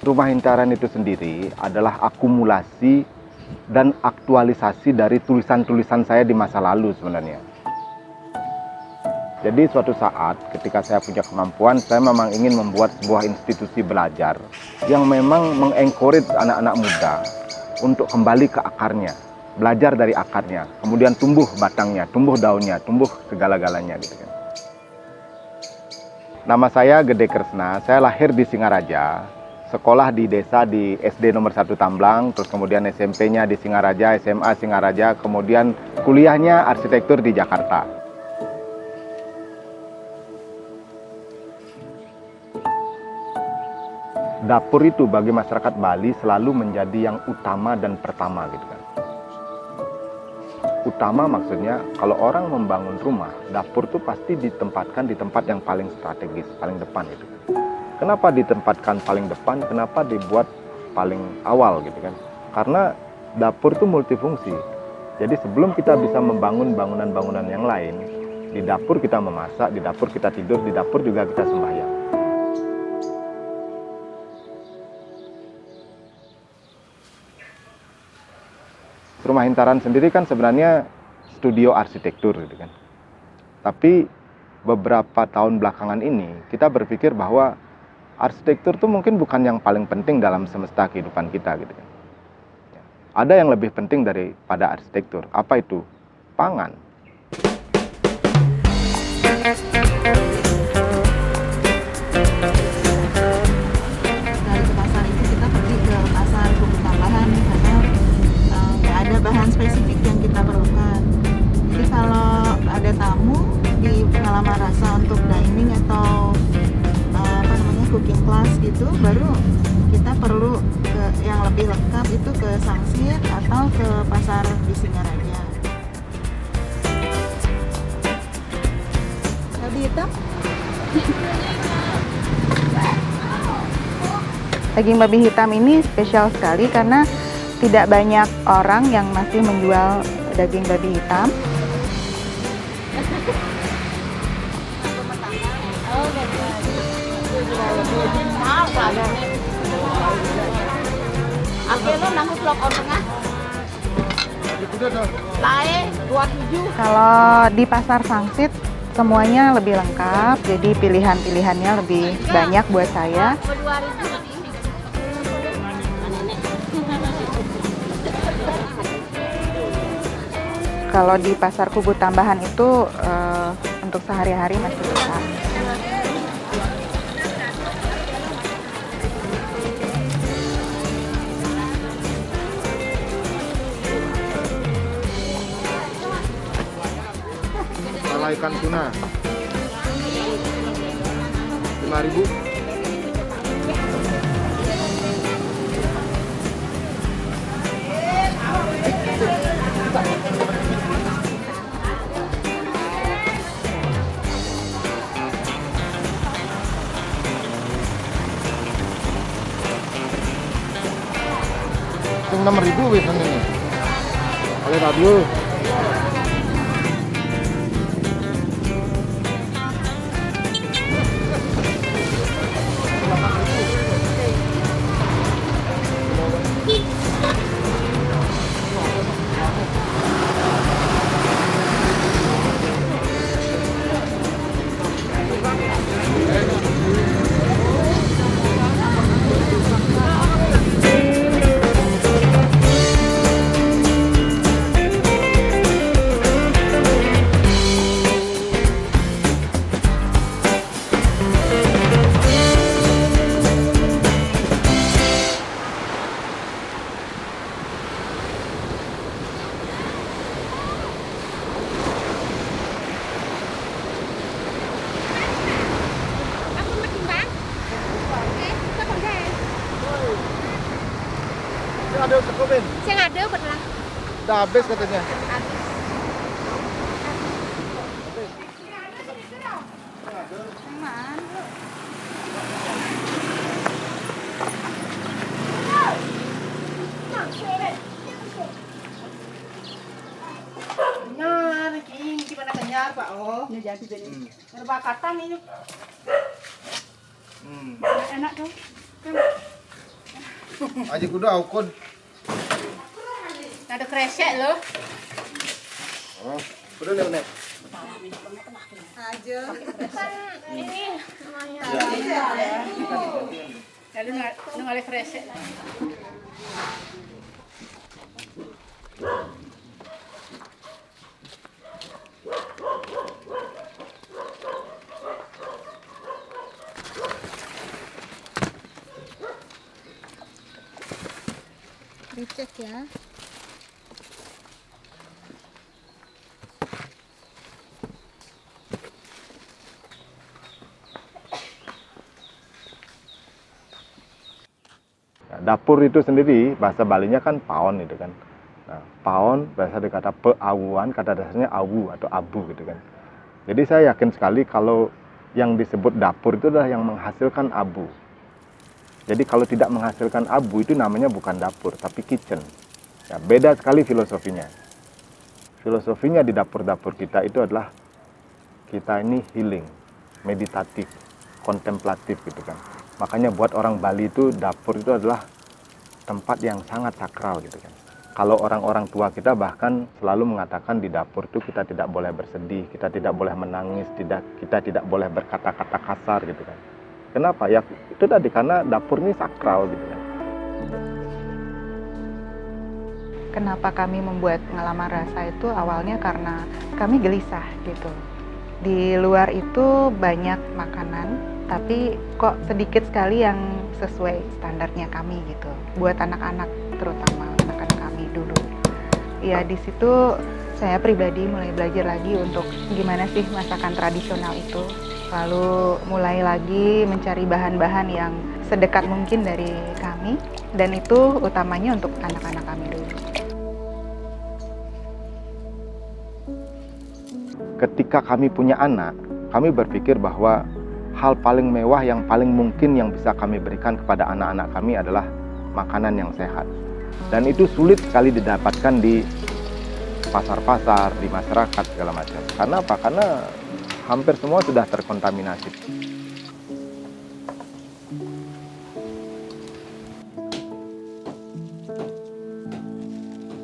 Rumah Hintaran itu sendiri adalah akumulasi dan aktualisasi dari tulisan-tulisan saya di masa lalu sebenarnya. Jadi suatu saat ketika saya punya kemampuan, saya memang ingin membuat sebuah institusi belajar yang memang mengencourage anak-anak muda untuk kembali ke akarnya, belajar dari akarnya, kemudian tumbuh batangnya, tumbuh daunnya, tumbuh segala-galanya gitu kan. Nama saya Gede Kresna, saya lahir di Singaraja, sekolah di desa di SD nomor 1 Tamblang, terus kemudian SMP-nya di Singaraja, SMA Singaraja, kemudian kuliahnya arsitektur di Jakarta. Dapur itu bagi masyarakat Bali selalu menjadi yang utama dan pertama gitu kan. Utama maksudnya kalau orang membangun rumah, dapur itu pasti ditempatkan di tempat yang paling strategis, paling depan gitu kan. Kenapa ditempatkan paling depan? Kenapa dibuat paling awal gitu kan? Karena dapur itu multifungsi. Jadi sebelum kita bisa membangun bangunan-bangunan yang lain, di dapur kita memasak, di dapur kita tidur, di dapur juga kita sembahyang. Rumah Hintaran sendiri kan sebenarnya studio arsitektur gitu kan. Tapi beberapa tahun belakangan ini kita berpikir bahwa arsitektur itu mungkin bukan yang paling penting dalam semesta kehidupan kita gitu kan. Ada yang lebih penting daripada arsitektur. Apa itu? Pangan. Dari ke pasar itu kita pergi ke pasar buku tambahan karena ada bahan spesifik yang kita perlukan. Jadi kalau ada tamu di pengalaman rasa untuk dining atau cooking class gitu, baru kita perlu ke yang lebih lengkap itu ke Sangsir atau ke pasar di Singaraja. Babi hitam? Daging babi hitam ini spesial sekali karena tidak banyak orang yang masih menjual daging babi hitam. Kalau di pasar Sangsit semuanya lebih lengkap, jadi pilihan-pilihannya lebih banyak buat saya. Kalau di pasar Kubu Tambahan itu untuk sehari-hari masih bisa. Kepala ikan tuna 5.000. Itu 6.000 biasanya nih. Oleh radio. Ada sekopin. Saya nggak ada pernah. Udah habis katanya. Nah, ini gimana kenyar Pak? Oh, ini jadi ini. Berbakatan ini. Enak tuh. Aja kudu aukun. Ada kresek loh. Oh, kudu nek. Aja. Ini namanya. Lalu nunggu kresek. Dicek ya. Nah, dapur itu sendiri bahasa Balinya kan paon gitu kan. Nah, paon berasal dari kata peawuan, kata dasarnya awu atau abu gitu kan. Jadi saya yakin sekali kalau yang disebut dapur itu adalah yang menghasilkan abu. Jadi kalau tidak menghasilkan abu itu namanya bukan dapur tapi kitchen. Ya, beda sekali filosofinya. Filosofinya di dapur-dapur kita itu adalah kita ini healing, meditatif, kontemplatif gitu kan. Makanya buat orang Bali itu dapur itu adalah tempat yang sangat sakral gitu kan. Kalau orang-orang tua kita bahkan selalu mengatakan di dapur itu kita tidak boleh bersedih, kita tidak boleh menangis, kita tidak boleh berkata-kata kasar gitu kan. Kenapa? Ya itu tadi karena dapur ini sakral gitu kan. Kenapa kami membuat pengalaman rasa itu awalnya karena kami gelisah gitu. Di luar itu banyak makanan, tapi kok sedikit sekali yang sesuai standarnya kami gitu. Buat anak-anak terutama anak-anak kami dulu. Ya di situ saya pribadi mulai belajar lagi untuk gimana sih masakan tradisional itu. Lalu mulai lagi mencari bahan-bahan yang sedekat mungkin dari kami. Dan itu utamanya untuk anak-anak kami dulu. Ketika kami punya anak, kami berpikir bahwa hal paling mewah yang paling mungkin yang bisa kami berikan kepada anak-anak kami adalah makanan yang sehat. Dan itu sulit sekali didapatkan di pasar-pasar, di masyarakat segala macam. Karena apa? Karena hampir semua sudah terkontaminasi.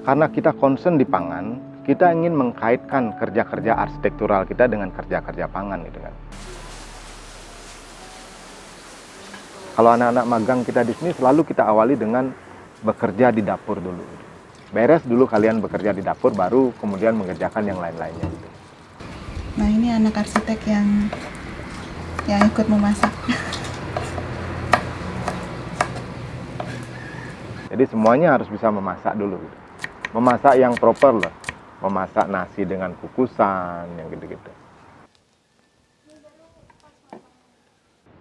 Karena kita concern di pangan, kita ingin mengkaitkan kerja-kerja arsitektural kita dengan kerja-kerja pangan gitu kan. Kalau anak-anak magang kita di sini selalu kita awali dengan bekerja di dapur dulu. Beres dulu kalian bekerja di dapur, baru kemudian mengerjakan yang lain-lainnya. Gitu. Nah ini anak arsitek yang ikut memasak. Jadi semuanya harus bisa memasak dulu. Gitu. Memasak yang proper loh. Memasak nasi dengan kukusan, yang gitu-gitu.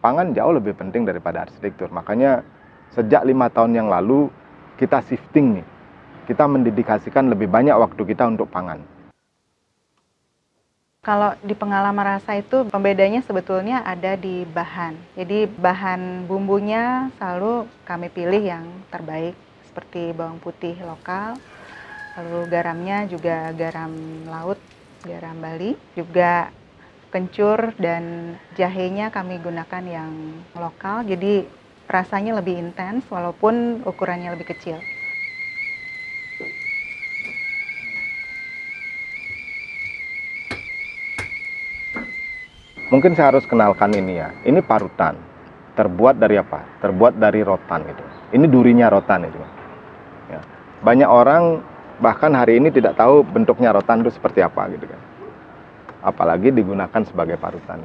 Pangan jauh lebih penting daripada arsitektur. Makanya sejak 5 tahun yang lalu kita shifting nih. Kita mendedikasikan lebih banyak waktu kita untuk pangan. Kalau di pengalaman rasa itu pembedanya sebetulnya ada di bahan. Jadi bahan bumbunya selalu kami pilih yang terbaik seperti bawang putih lokal. Lalu garamnya juga garam laut, garam Bali, juga kencur dan jahenya kami gunakan yang lokal. Jadi rasanya lebih intens walaupun ukurannya lebih kecil. Mungkin saya harus kenalkan ini ya. Ini parutan. Terbuat dari apa? Terbuat dari rotan gitu. Ini durinya rotan itu. Ya. Banyak orang bahkan hari ini tidak tahu bentuknya rotan itu seperti apa gitu kan. Apalagi digunakan sebagai parutan.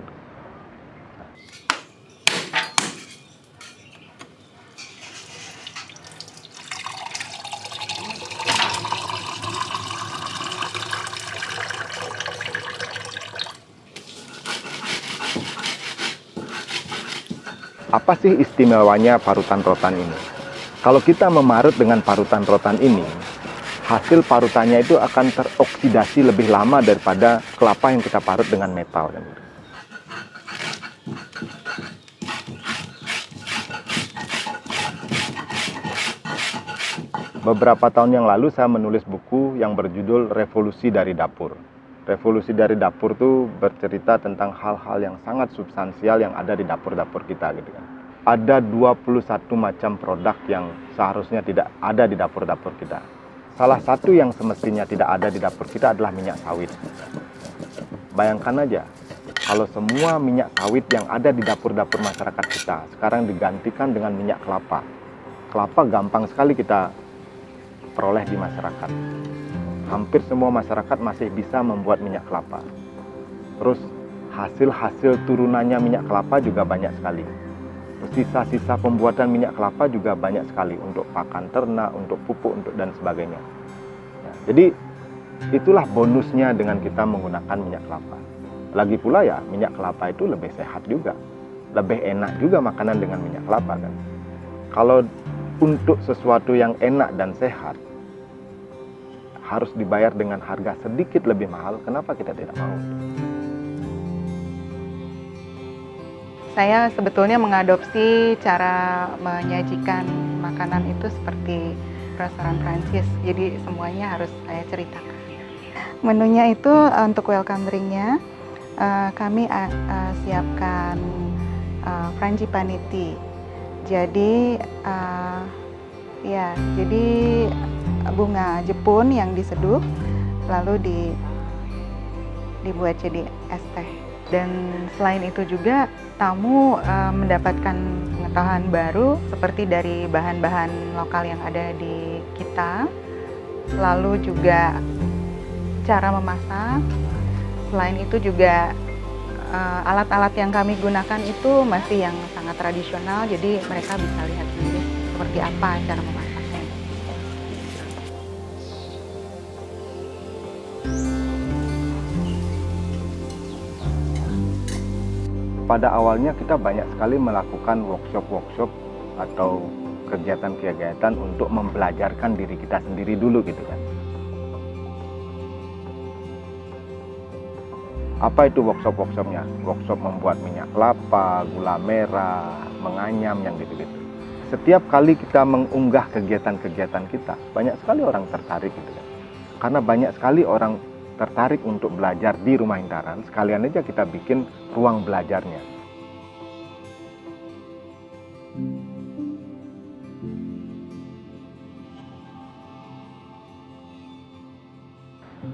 Apa sih istimewanya parutan rotan ini? Kalau kita memarut dengan parutan rotan ini, hasil parutannya itu akan teroksidasi lebih lama daripada kelapa yang kita parut dengan metal. Beberapa tahun yang lalu saya menulis buku yang berjudul Revolusi dari Dapur. Revolusi dari Dapur itu bercerita tentang hal-hal yang sangat substansial yang ada di dapur-dapur kita gitu kan. ada 21 macam produk yang seharusnya tidak ada di dapur-dapur kita. Salah satu yang semestinya tidak ada di dapur kita adalah minyak sawit. Bayangkan aja, kalau semua minyak sawit yang ada di dapur-dapur masyarakat kita sekarang digantikan dengan minyak kelapa. Kelapa gampang sekali kita peroleh di masyarakat. Hampir semua masyarakat masih bisa membuat minyak kelapa. Terus hasil-hasil turunannya minyak kelapa juga banyak sekali. Sisa-sisa pembuatan minyak kelapa juga banyak sekali untuk pakan ternak, untuk pupuk, untuk dan sebagainya. Ya, jadi itulah bonusnya dengan kita menggunakan minyak kelapa. Lagi pula ya minyak kelapa itu lebih sehat juga, lebih enak juga makanan dengan minyak kelapa kan. Kalau untuk sesuatu yang enak dan sehat harus dibayar dengan harga sedikit lebih mahal, kenapa kita tidak mau? Saya sebetulnya mengadopsi cara menyajikan makanan itu seperti restoran Prancis. Jadi semuanya harus saya ceritakan. Menunya itu untuk welcome drinknya kami siapkan frangipanitti. Jadi jadi bunga Jepun yang diseduh lalu dibuat jadi es teh. Dan selain itu juga tamu mendapatkan pengetahuan baru seperti dari bahan-bahan lokal yang ada di kita, lalu juga cara memasak. Selain itu juga alat-alat yang kami gunakan itu masih yang sangat tradisional, jadi mereka bisa lihat sendiri seperti apa cara memasaknya. Pada awalnya kita banyak sekali melakukan workshop-workshop atau kegiatan-kegiatan untuk membelajarkan diri kita sendiri dulu gitu kan. Apa itu workshop-workshopnya? Workshop membuat minyak kelapa, gula merah, menganyam, yang gitu-gitu. Setiap kali kita mengunggah kegiatan-kegiatan kita, banyak sekali orang tertarik gitu kan. Karena banyak sekali orang tertarik untuk belajar di Rumah Intaran, sekalian aja kita bikin ruang belajarnya.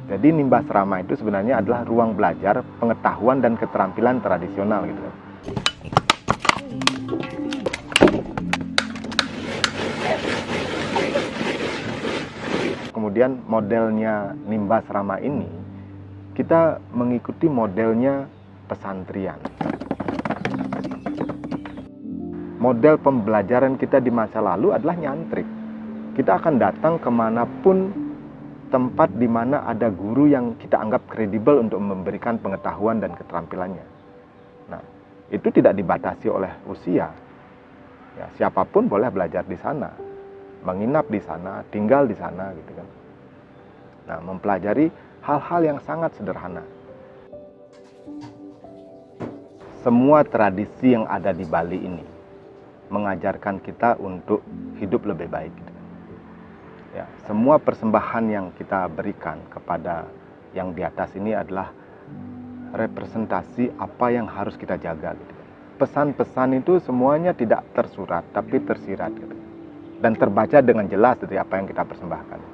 Jadi Nimbas Rama itu sebenarnya adalah ruang belajar pengetahuan dan keterampilan tradisional gitu. Kemudian modelnya Nimbas Rama ini kita mengikuti modelnya pesantren. Model pembelajaran kita di masa lalu adalah nyantrik. Kita akan datang kemanapun tempat di mana ada guru yang kita anggap kredibel untuk memberikan pengetahuan dan keterampilannya. Nah, itu tidak dibatasi oleh usia. Ya, siapapun boleh belajar di sana, menginap di sana, tinggal di sana gitu kan. Nah, mempelajari hal-hal yang sangat sederhana. Semua tradisi yang ada di Bali ini mengajarkan kita untuk hidup lebih baik. Gitu. Ya, semua persembahan yang kita berikan kepada yang di atas ini adalah representasi apa yang harus kita jaga. Gitu. Pesan-pesan itu semuanya tidak tersurat, tapi tersirat. Gitu. Dan terbaca dengan jelas dari apa yang kita persembahkan.